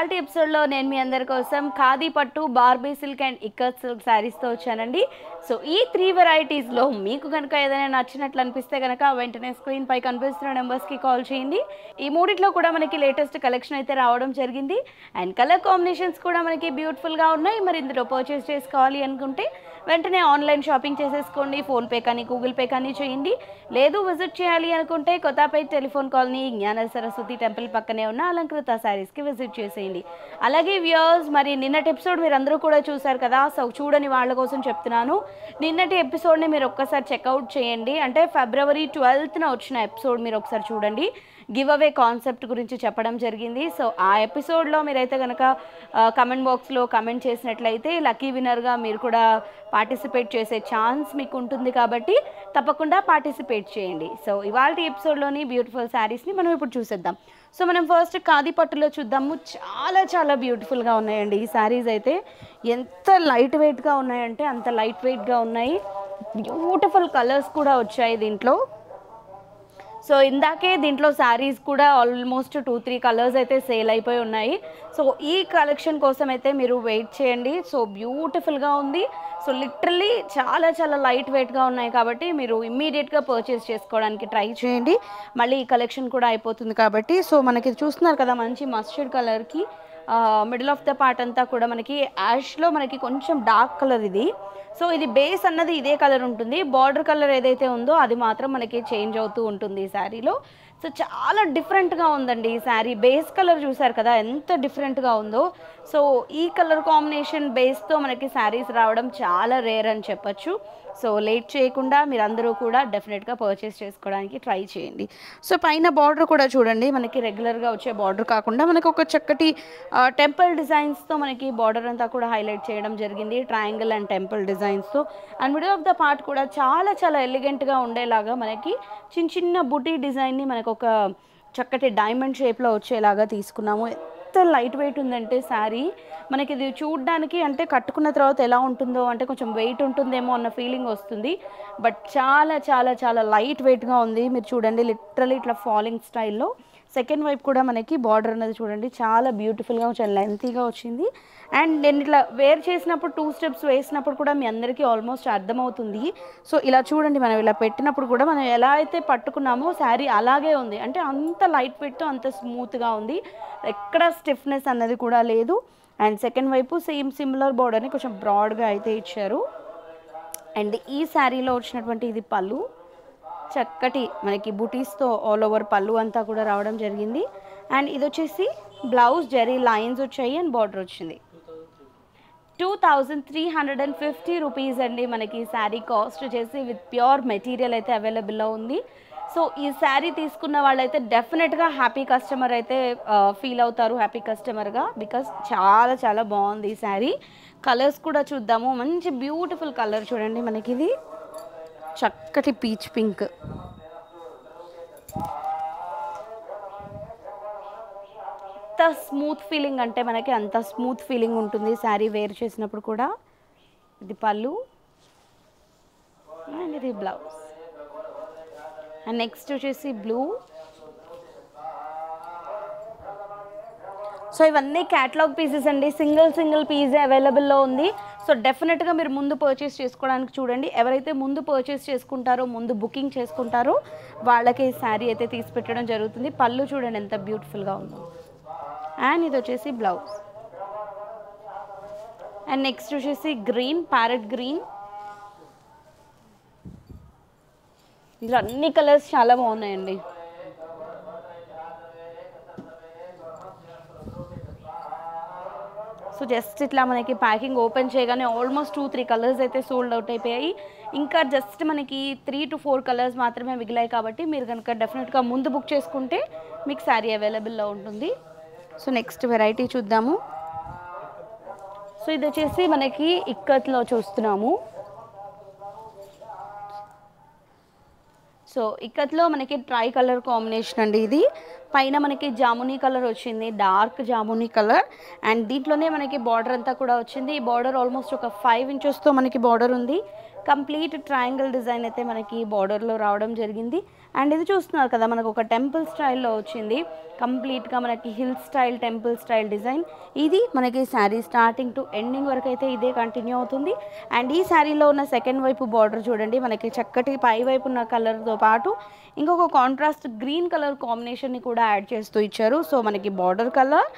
ఇవాల్టి ఎపిసోడ్లో నేను మీ అందరి కోసం ఖాదీ పట్టు, Barbie silk and ikat silk శారీస్తో వచ్చానండి. సో ఈ 3 వెరైటీస్లో మీకు కనుక ఏదైనా నచ్చినట్లు అనిపిస్తే కనుక వెంటనే స్క్రీన్ పై కనిపిస్తున్న నెంబర్స్కి కాల్ చేయండి. ఈ మూడిట్లో కూడా మనకి లేటెస్ట్ కలెక్షన్ అయితే రావడం జరిగింది అండ్ కలర్ కాంబినేషన్స్ కూడా మనకి బ్యూటిఫుల్గా ఉన్నాయి. మరి ఇందులో పర్చేస్ చేసుకోవాలి అనుకుంటే వెంటనే ఆన్లైన్ షాపింగ్ చేసేసుకోండి. ఫోన్పే కానీ గూగుల్ పే కానీ చేయండి. లేదు విజిట్ చేయాలి అనుకుంటే కొత్తపేట టెలిఫోన్ కాలనీ జ్ఞాన సరస్వతి టెంపుల్ పక్కనే ఉన్న అలంకృత శారీస్కి విజిట్ చేసేయండి. అలాగే వ్యూయర్స్, మరి నిన్నటి ఎపిసోడ్ మీరు అందరూ కూడా చూసారు కదా. సో చూడని వాళ్ళ కోసం చెప్తున్నాను, నిన్నటి ఎపిసోడ్ని మీరు ఒక్కసారి చెక్అవుట్ చేయండి. అంటే February 12th వచ్చిన ఎపిసోడ్ మీరు ఒకసారి చూడండి. గివ్ అవే కాన్సెప్ట్ గురించి చెప్పడం జరిగింది. సో ఆ ఎపిసోడ్లో మీరైతే కనుక కమెంట్ బాక్స్లో కమెంట్ చేసినట్లయితే లక్కీ విన్నర్గా మీరు కూడా పార్టిసిపేట్ చేసే ఛాన్స్ మీకు ఉంటుంది కాబట్టి తప్పకుండా పార్టిసిపేట్ చేయండి. సో ఇవాళ ఎపిసోడ్లోని బ్యూటిఫుల్ శారీస్ని మనం ఇప్పుడు చూసేద్దాం. సో మనం ఫస్ట్ ఖాదీ పట్టులో చూద్దాము. చాలా చాలా బ్యూటిఫుల్గా ఉన్నాయండి ఈ శారీస్. అయితే ఎంత లైట్ వెయిట్గా ఉన్నాయంటే అంత లైట్ వెయిట్గా ఉన్నాయి. బ్యూటిఫుల్ కలర్స్ కూడా వచ్చాయి దీంట్లో. సో ఇందాకే దీంట్లో శారీస్ కూడా ఆల్మోస్ట్ 2-3 కలర్స్ అయితే సేల్ అయిపోయి ఉన్నాయి. సో ఈ కలెక్షన్ కోసం అయితే మీరు వెయిట్ చేయండి. సో బ్యూటిఫుల్గా ఉంది. సో లిటరల్లీ చాలా చాలా లైట్ వెయిట్గా ఉన్నాయి కాబట్టి మీరు ఇమ్మీడియట్గా పర్చేస్ చేసుకోవడానికి ట్రై చేయండి. మళ్ళీ ఈ కలెక్షన్ కూడా అయిపోతుంది కాబట్టి. సో మనకి చూస్తున్నారు కదా, మంచి మస్టర్డ్ కలర్కి మిడిల్ ఆఫ్ ద పార్ట్ అంతా కూడా మనకి యాష్లో మనకి కొంచెం డార్క్ కలర్ ఇది. సో ఇది బేస్ అన్నది ఇదే కలర్ ఉంటుంది. బార్డర్ కలర్ ఏదైతే ఉందో అది మాత్రం మనకి చేంజ్ అవుతూ ఉంటుంది ఈ శారీలో. సో చాలా డిఫరెంట్గా ఉందండి ఈ శారీ. బేస్ కలర్ చూసారు కదా ఎంత డిఫరెంట్గా ఉందో. సో ఈ కలర్ కాంబినేషన్ బేస్తో మనకి శారీస్ రావడం చాలా రేర్ అని చెప్పచ్చు. సో లేట్ చేయకుండా మీరందరూ కూడా డెఫినెట్గా పర్చేస్ చేసుకోవడానికి ట్రై చేయండి. సో పైన బార్డర్ కూడా చూడండి, మనకి రెగ్యులర్గా వచ్చే బార్డర్ కాకుండా మనకి ఒక చక్కటి టెంపుల్ డిజైన్స్తో మనకి బార్డర్ అంతా కూడా హైలైట్ చేయడం జరిగింది. ట్రయాంగిల్ అండ్ టెంపుల్ డిజైన్స్తో and middle of the part కూడా చాలా చాలా ఎలిగెంట్గా ఉండేలాగా మనకి చిన్న చిన్న బుటీ డిజైన్ని మనకు ఒక చక్కటి డైమండ్ షేప్లో వచ్చేలాగా తీసుకున్నాము. ఎంత లైట్ వెయిట్ ఉందంటే శారీ మనకి ఇది చూడడానికి అంటే కట్టుకున్న తర్వాత ఎలా ఉంటుందో అంటే కొంచెం వెయిట్ ఉంటుందేమో అన్న ఫీలింగ్ వస్తుంది. బట్ చాలా చాలా చాలా లైట్ వెయిట్గా ఉంది. మీరు చూడండి లిటరల్లీ ఇట్లా ఫాలింగ్ స్టైల్లో. సెకండ్ వైపు కూడా మనకి బార్డర్ అనేది చూడండి చాలా బ్యూటిఫుల్గా కొంచెం లెంతీగా వచ్చింది. అండ్ నేను ఇట్లా వేర్ చేసినప్పుడు 2 స్టెప్స్ వేసినప్పుడు కూడా మీ అందరికీ ఆల్మోస్ట్ అర్థమవుతుంది. సో ఇలా చూడండి, మనం ఇలా పెట్టినప్పుడు కూడా మనం ఎలా అయితే పట్టుకున్నామో శారీ అలాగే ఉంది. అంటే అంత లైట్ వెయిట్తో అంత స్మూత్గా ఉంది, ఎక్కడ స్టిఫ్నెస్ అన్నది కూడా లేదు. అండ్ సెకండ్ వైపు సేమ్ సిమిలర్ బార్డర్ని కొంచెం బ్రాడ్గా అయితే ఇచ్చారు. అండ్ ఈ శారీలో వచ్చినటువంటి ఇది పళ్ళు, చక్కటి మనకి బుటీస్తో ఆల్ ఓవర్ పళ్ళు అంతా కూడా రావడం జరిగింది. అండ్ ఇది వచ్చేసి బ్లౌజ్ జరీ లైన్స్ వచ్చాయి అండ్ బార్డర్ వచ్చింది. 2350 రూపీస్ అండి మనకి శారీ కాస్ట్ వచ్చేసి. విత్ ప్యూర్ మెటీరియల్ అయితే అవైలబుల్లో ఉంది. సో ఈ శారీ తీసుకున్న వాళ్ళైతే డెఫినెట్గా హ్యాపీ కస్టమర్ అయితే ఫీల్ అవుతారు, హ్యాపీ కస్టమర్గా. బికాస్ చాలా చాలా బాగుంది ఈ శారీ. కలర్స్ కూడా చూద్దాము. మంచి బ్యూటిఫుల్ కలర్ చూడండి, మనకి ఇది చక్కటి పీచ్ పింక్. ఎంత స్మూత్ ఫీలింగ్ అంటే మనకి అంత స్మూత్ ఫీలింగ్ ఉంటుంది శారీ వేర్ చేసినప్పుడు కూడా. ఇది పళ్ళు అండ్ ఇది బ్లౌజ్. అండ్ నెక్స్ట్ వచ్చేసి బ్లూ. సో ఇవన్నీ క్యాటలాగ్ పీసెస్ అండి, సింగిల్ పీసే అవైలబుల్లో ఉంది. సో డెఫినెట్గా మీరు ముందు పర్చేస్ చేసుకోవడానికి చూడండి. ఎవరైతే ముందు పర్చేస్ చేసుకుంటారో, ముందు బుకింగ్ చేసుకుంటారో వాళ్ళకి ఈ శారీ అయితే తీసి పెట్టడం జరుగుతుంది. పళ్ళు చూడండి ఎంత బ్యూటిఫుల్గా ఉందో. అండ్ ఇది వచ్చేసి బ్లౌజ్. అండ్ నెక్స్ట్ వచ్చేసి గ్రీన్, ప్యారెట్ గ్రీన్. ఇందులో అన్ని కలర్స్ చాలా బాగున్నాయండి. సో జస్ట్ ఇట్లా మనకి ప్యాకింగ్ ఓపెన్ చేయగానే ఆల్మోస్ట్ 2-3 కలర్స్ అయితే సోల్డ్ అవుట్ అయిపోయాయి. ఇంకా జస్ట్ మనకి 3 to 4 కలర్స్ మాత్రమే మిగిలాయి కాబట్టి మీరు కనుక డెఫినెట్గా ముందు బుక్ చేసుకుంటే మీకు శారీ అవైలబుల్లో ఉంటుంది. సో నెక్స్ట్ వెరైటీ చూద్దాము. సో ఇది వచ్చేసి మనకి ఇక్కత్లో చూస్తున్నాము. సో ఇక్కత్లో మనకి ట్రై కలర్ కాంబినేషన్ అండి ఇది. పైన మనకి జామునీ కలర్ వచ్చింది, డార్క్ జామునీ కలర్. అండ్ దీంట్లోనే మనకి బార్డర్ అంతా కూడా వచ్చింది. ఈ బార్డర్ ఆల్మోస్ట్ ఒక 5 ఇంచెస్తో మనకి బార్డర్ ఉంది. కంప్లీట్ ట్రయాంగిల్ డిజైన్ అయితే మనకి బార్డర్లో రావడం జరిగింది. అండ్ ఇది చూస్తున్నారు కదా, మనకు ఒక టెంపుల్ స్టైల్లో వచ్చింది. కంప్లీట్గా మనకి hill style, temple style design. ఇది మనకి శారీ స్టార్టింగ్ టు ఎండింగ్ వరకు అయితే ఇదే కంటిన్యూ అవుతుంది. అండ్ ఈ శారీలో ఉన్న సెకండ్ వైపు బార్డర్ చూడండి, మనకి చక్కటి పై వైపు ఉన్న కలర్తో పాటు ఇంకొక కాంట్రాస్ట్ గ్రీన్ కలర్ కాంబినేషన్ని కూడా యాడ్ చేస్తూ ఇచ్చారు. సో మనకి border colour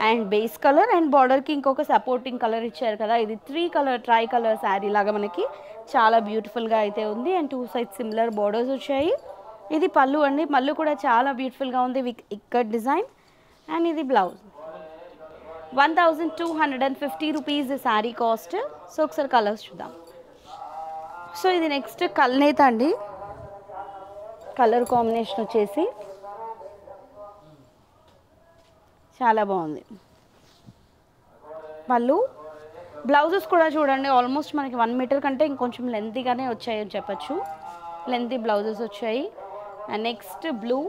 and base colour and బార్డర్కి ఇంకొక సపోర్టింగ్ కలర్ ఇచ్చారు కదా, ఇది 3 కలర్ ట్రై కలర్ శారీ లాగా మనకి చాలా బ్యూటిఫుల్గా అయితే ఉంది. అండ్ 2 సైడ్స్ సిమిలర్ బార్డర్స్ వచ్చాయి. ఇది పళ్ళు అండి, పళ్ళు కూడా చాలా బ్యూటిఫుల్గా ఉంది విత్ ఇక్కట్ డిజైన్. అండ్ ఇది blouse. 1250 rupees sari cost. So ఒకసారి కలర్స్ చూద్దాం. సో ఇది నెక్స్ట్ కల్నేత అండి, కలర్ కాంబినేషన్ వచ్చేసి చాలా బాగుంది. పళ్ళు, బ్లౌజెస్ కూడా చూడండి ఆల్మోస్ట్ మనకి 1 మీటర్ కంటే ఇంకొంచెం లెంతీగానే వచ్చాయి అని చెప్పచ్చు. లెంతీ బ్లౌజెస్ వచ్చాయి. And next blue,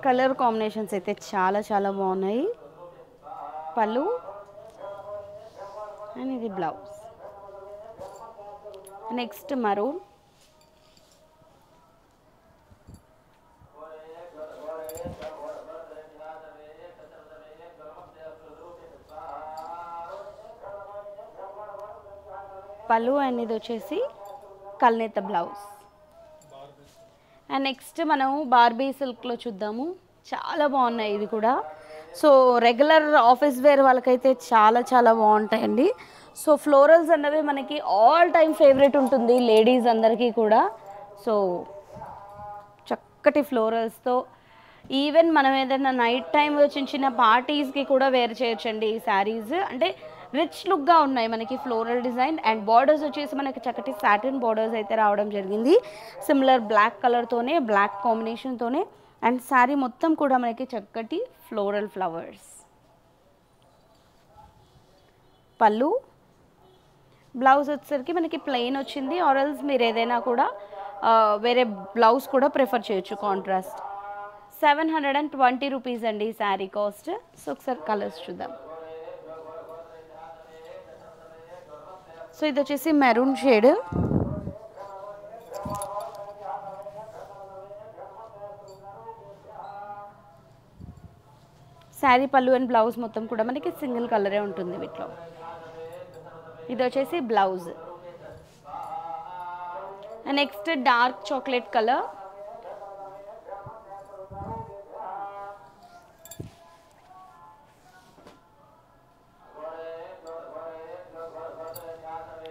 colour combinations అయితే చాలా చాలా బాగున్నాయి. పళ్ళు అండ్ ఇది బ్లౌజ్. నెక్స్ట్ మరూన్, పళ్ళు అండ్ ఇది వచ్చేసి కల్నేత బ్లౌజ్. అండ్ నెక్స్ట్ మనం బార్బీ సిల్క్లో చూద్దాము. చాలా బాగున్నాయి ఇవి కూడా. సో రెగ్యులర్ ఆఫీస్ వేర్ వాళ్ళకైతే చాలా చాలా బాగుంటాయండి. సో ఫ్లోరల్స్ అన్నవి మనకి ఆల్ టైమ్ ఫేవరెట్ ఉంటుంది లేడీస్ అందరికీ కూడా. సో చక్కటి ఫ్లోరల్స్తో ఈవెన్ మనం ఏదైనా నైట్ టైం చిన్న చిన్న పార్టీస్కి కూడా వేర్ చేయొచ్చండి ఈ శారీస్. అంటే రిచ్ లుక్గా ఉన్నాయి మనకి ఫ్లోరల్ డిజైన్. అండ్ బార్డర్స్ వచ్చేసి మనకి చక్కటి సాటిన్ బార్డర్స్ అయితే రావడం జరిగింది. సిమిలర్ బ్లాక్ కలర్తోనే, బ్లాక్ కాంబినేషన్తోనే. అండ్ శారీ మొత్తం కూడా మనకి చక్కటి ఫ్లోరల్ ఫ్లవర్స్. పళ్ళు, బ్లౌజ్ వచ్చేసరికి మనకి ప్లెయిన్ వచ్చింది. ఆర్ఎల్స్ మీరు ఏదైనా కూడా వేరే బ్లౌజ్ కూడా ప్రిఫర్ చేయొచ్చు కాంట్రాస్ట్. 720 రూపీస్ అండి ఈ శారీ కాస్ట్. సో ఒకసారి కలర్స్ చూద్దాం. సో ఇది వచ్చేసి మెరూన్ షేడ్. శారీ పళ్ళు అండ్ బ్లౌజ్ మొత్తం కూడా మనకి సింగిల్ కలరే ఉంటుంది వీటిలో. ఇది వచ్చేసి blouse. Next dark chocolate colour.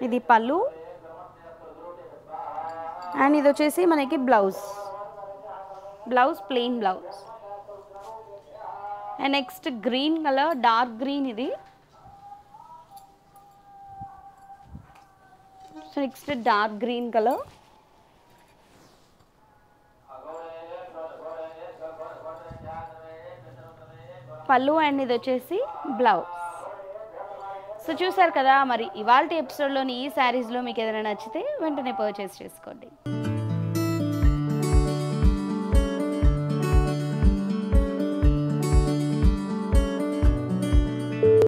ఇది పళ్ళు అండ్ ఇది వచ్చేసి మనకి blouse. Blouse plain blouse. And next green colour, dark green ఇది. So next dark green colour. Pallu and ఇది వచ్చేసి బ్లౌజ్. సో చూసారు కదా, మరి ఇవాల్టి ఎపిసోడ్లోని ఈ శారీస్లో మీకు ఏదైనా నచ్చితే వెంటనే పర్చేస్ చేసుకోండి.